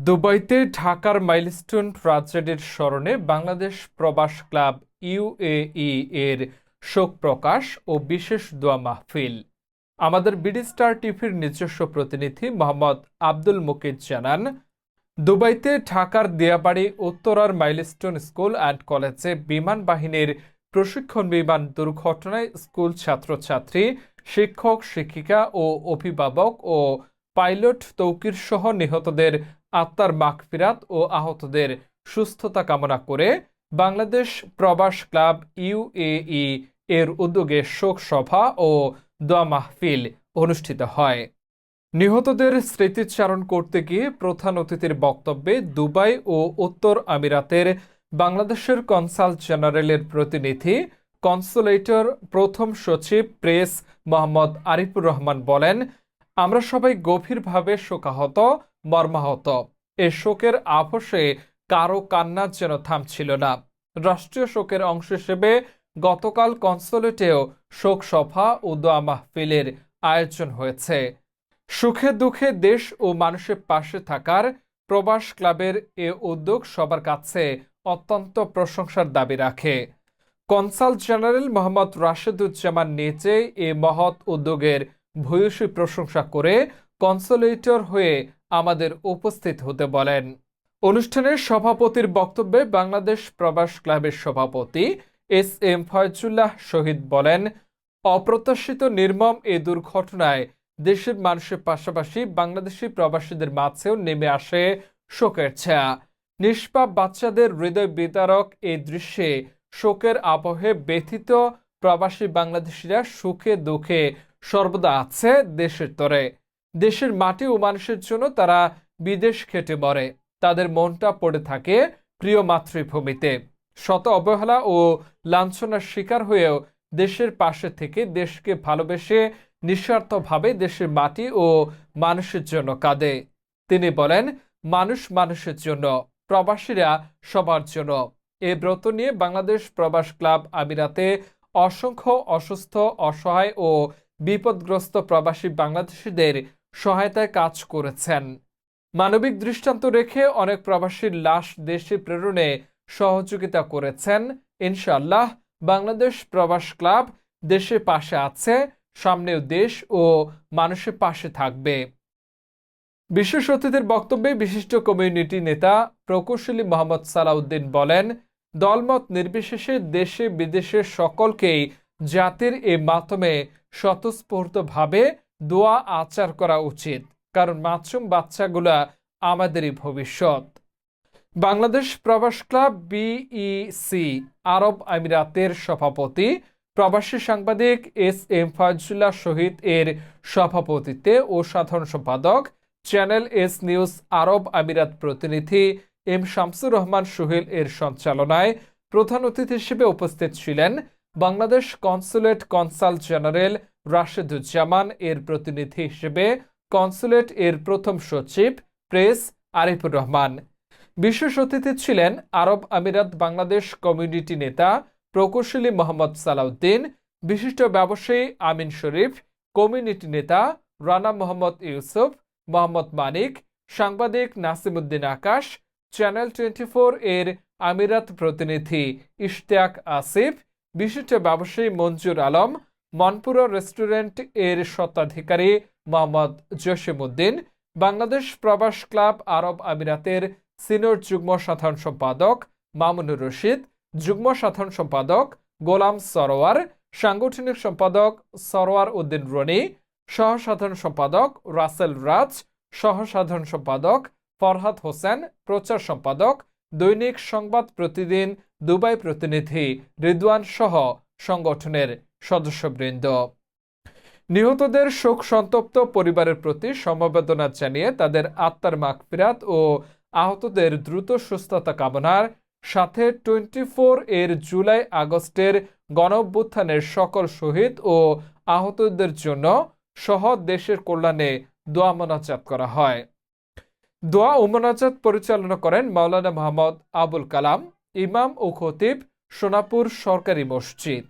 দুবাইতে ঢাকার মাইলস্টোন ট্রাজেডির স্মরণে বাংলাদেশ প্রবাস ক্লাব ইউএই এর শোক প্রকাশ ও বিশেষ দোয়া মাহফিল। আমাদের বিডি স্টার টিভির নিজস্ব প্রতিনিধি মোহাম্মদ আব্দুল মুকিত জানান, দুবাইতে ঢাকার দিয়াবাড়ি উত্তরার মাইলস্টোন স্কুল অ্যান্ড কলেজে বিমান বাহিনীর প্রশিক্ষণ বিমান দুর্ঘটনায় স্কুল ছাত্রছাত্রী, শিক্ষক শিক্ষিকা ও অভিভাবক ও পাইলট তৌকির সহ নিহতদের আত্মার মাগফিরাত ও আহতদের সুস্থতা কামনা করে বাংলাদেশ প্রবাস ক্লাব ইউএই এর উদ্যোগে শোক সভা ও দোয়া মাহফিল অনুষ্ঠিত হয়। নিহতদের স্মৃতিচারণ করতে গিয়ে প্রধান অতিথির বক্তব্যে দুবাই ও উত্তর আমিরাতের বাংলাদেশের কনসাল জেনারেলের প্রতিনিধি কনসুলেটর প্রথম সচিব প্রেস মোহাম্মদ আরিফুর রহমান বলেন, আমরা সবাই গভীরভাবে শোকাহত, মর্মাহত। এ শোকের আভাসে কারো কান্না যেন থামছিল না। রাষ্ট্রীয় শোকের অংশ হিসেবে গতকাল কনসুলেটেও শোক সভা ও দোয়া মাহফিলের আয়োজন হয়েছে। সুখে দুঃখে দেশ ও মানুষের পাশে থাকার প্রবাস ক্লাবের এ উদ্যোগ সবার কাছে অত্যন্ত প্রশংসার দাবি রাখে। কনসাল জেনারেল মোহাম্মদ রাশেদুজ্জামান নিজেই এ মহৎ উদ্যোগের ভূয়সী প্রশংসা করে কনসুলেটর হয়ে আমাদের উপস্থিত হতে বলেন। অনুষ্ঠানের সভাপতির বক্তব্যে বাংলাদেশ প্রবাস ক্লাবের সভাপতি এস এম ফয়জুল্লাহ শহীদ বলেন, অপ্রত্যাশিত নির্মম এ দুর্ঘটনায় দেশের মানুষের পাশাপাশি বাংলাদেশি প্রবাসীদের মাঝেও নেমে আসে শোকের ছায়া। নিষ্পাপ বাচ্চাদের হৃদয় বিদারক এই দৃশ্যে শোকের আবহে ব্যথিত প্রবাসী বাংলাদেশিরা সুখে দুঃখে সর্বদা আছে দেশের তরে। দেশের মাটি ও মানুষের জন্য তারা বিদেশ খেটে মরে, তাদের মনটা পড়ে থাকে প্রিয় মাতৃভূমিতে। শত অবহেলা ও লাঞ্ছনার শিকার হয়েও দেশের পাশে থেকে দেশকে ভালোবেসে নিঃস্বার্থভাবে দেশের মাটি ও মানুষের জন্য কাঁদে। তিনি বলেন, মানুষ মানুষের জন্য, প্রবাসীরা সবার জন্য। এ ব্রত নিয়ে বাংলাদেশ প্রবাস ক্লাব আমিরাতে অসংখ্য অসুস্থ, অসহায় ও বিপদগ্রস্ত প্রবাসী বাংলাদেশিদের সহায়তায় কাজ করেছেন। মানবিক দৃষ্টান্ত রেখে অনেক প্রবাসীর লাশ দেশে প্রেরণে সহযোগিতা করেছেন। ইনশাআল্লাহ বাংলাদেশ প্রবাস ক্লাব দেশের পাশে আছে, সামনেও দেশ ও মানুষের পাশে থাকবে। বিশেষ অতিথির বক্তব্যে বিশিষ্ট কমিউনিটি নেতা প্রকৌশলী মোহাম্মদ সালাউদ্দিন বলেন, দলমত নির্বিশেষে দেশে বিদেশে সকলকেই জাতির এ মাধ্যমে স্বতঃস্ফূর্তভাবে দোয়া আচার করা উচিত, কারণ মাসুম বাচ্চাগুলা আমাদেরই ভবিষ্যৎ। বাংলাদেশ প্রবাস ক্লাব বিইসি আরব আমিরাতের সভাপতি প্রবাসী সাংবাদিক এস এম ফয়জুল্লাহ শহীদ এর সভাপতিত্বে ও সাধারণ সম্পাদক চ্যানেল এস নিউজ আরব আমিরাত প্রতিনিধি এম শামসুর রহমান সোহেল এর সঞ্চালনায় প্রধান অতিথি হিসেবে উপস্থিত ছিলেন Bangladesh consulate consul general Rasheduzzaman এর প্রতিনিধি হিসেবে কনসুলেট এর প্রথম সচিব প্রেস আরিফুর রহমান। বিশেষ অতিথি ছিলেন আরব আমিরাত বাংলাদেশ কমিউনিটি নেতা প্রকৌশলী মোহাম্মদ সালাউদ্দিন, বিশিষ্ট ব্যবসায়ী আমিন শরীফ, কমিউনিটি নেতা রানা মোহাম্মদ ইউসুফ, মোহাম্মদ মানিক, সাংবাদিক নাসিমউদ্দিন আকাশ, চ্যানেল 24 এর আমিরাত প্রতিনিধি ইশতিয়াক আসিফ, বিশিষ্ট ব্যবসায়ী মঞ্জুর আলম, মনপুরা রেস্টুরেন্ট এর স্বত্বাধিকারী মোহাম্মদ জসিমউদ্দিন, বাংলাদেশ প্রবাস ক্লাব আরব আমিরাতের সিনিয়র যুগ্ম সাধারণ সম্পাদক মামুনুর রশিদ, যুগ্ম সাধারণ সম্পাদক গোলাম সরোয়ার, সাংগঠনিক সম্পাদক সরোয়ার উদ্দিন রনি, সহ সাধারণ সম্পাদক রাসেল রাজ, সহ সাধারণ সম্পাদক ফরহাদ হোসেন, প্রচার সম্পাদক দৈনিক সংবাদ প্রতিদিন দুবাই প্রতিনিধি রিদওয়ান সহ সংগঠনের সদস্যবৃন্দ। নিহতদের শোক সন্তপ্ত পরিবারের প্রতি সমবেদনা জানিয়ে তাদের আত্মার মাগফিরাত ও আহতদের দ্রুত সুস্থতা কামনার সাথে 24 এর জুলাই আগস্টের গণঅভ্যুত্থানের সকল শহীদ ও আহতদের জন্য সহ দেশের কল্যাণে দোয়া মোনাজাত করা হয়। দোয়া ও মোনাজাত পরিচালনা করেন মাওলানা মোহাম্মদ আবুল কালাম, ইমাম ও খতিব, সোনাপুর সরকারি মসজিদ।